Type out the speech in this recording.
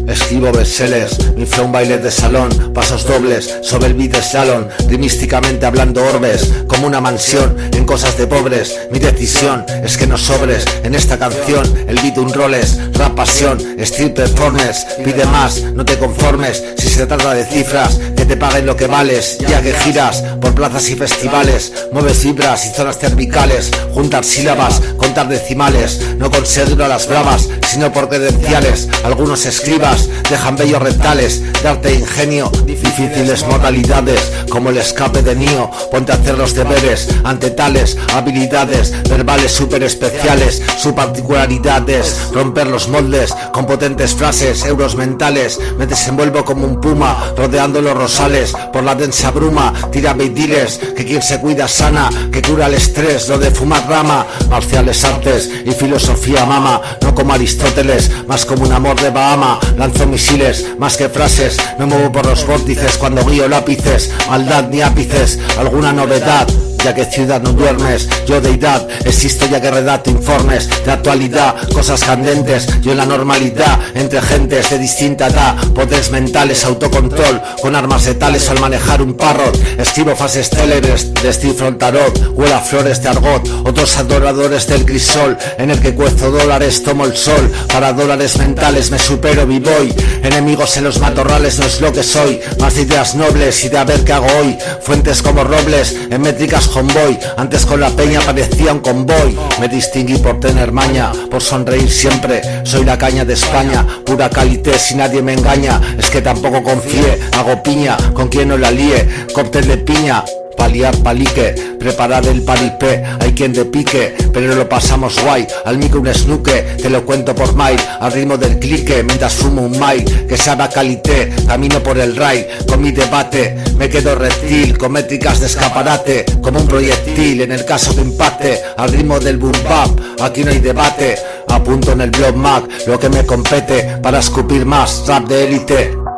Escribo bestsellers, mi flow un baile de salón, pasos dobles sobre el beat de slalom, rimísticamente hablando orbes, como una mansión en cosas de pobres. Mi decisión es que no sobres en esta canción, el beat un roles, rap pasión, street performance, pide más, no te conformes, si se trata de cifras, que te paguen lo que vales, ya que giras por plazas y festivales, mueves fibras y zonas cervicales, juntar sílabas, contar decimales, no conseguirlo a las bravas, sino por credenciales. Algunos escribas dejan bellos rectales de arte e ingenio, difíciles modalidades como el escape de Neo. Ponte a hacer los deberes ante tales habilidades verbales super especiales. Su particularidad es romper los moldes con potentes frases, euros mentales. Me desenvuelvo como un puma rodeando los rosales por la densa bruma. Tírame y diles que quien se cuida sana, que cura el estrés, lo de fumar rama. Marciales artes y filosofía mama, no como Aristóteles, más como un amor de Bahama. Lanzo misiles más que frases, me muevo por los vórtices cuando guío lápices. Maldad ni ápices, alguna novedad, ya que ciudad no duermes, yo deidad existo ya que redacto informes de actualidad, cosas candentes, yo en la normalidad, entre gentes de distinta edad, poderes mentales, autocontrol, con armas letales al manejar un parrot, escribo fases célebres de Steve Frontarot, huele a flores de argot, otros adoradores del crisol, en el que cuezo dólares, tomo el sol, para dólares mentales me supero, vivoy, enemigos en los matorrales no es lo que soy, más de ideas nobles y de a ver qué hago hoy, fuentes como robles, en métricas convoy, antes con la peña parecía un convoy. Me distinguí por tener maña, por sonreír siempre, soy la caña de España, pura calité si nadie me engaña, es que tampoco confié, hago piña con quien no la líe, cóctel de piña, paliar palique, preparar el paripé, hay quien de pique, pero lo pasamos guay, al micro un snooke, te lo cuento por mail, al ritmo del clique, mientras fumo un mail, que sabe a calité, camino por el rail, con mi debate, me quedo reptil, con métricas de escaparate, como un proyectil, en el caso que impacte, al ritmo del boom bap, aquí no hay debate, apunto en el blog Mac, lo que me compete, para escupir más, rap de élite.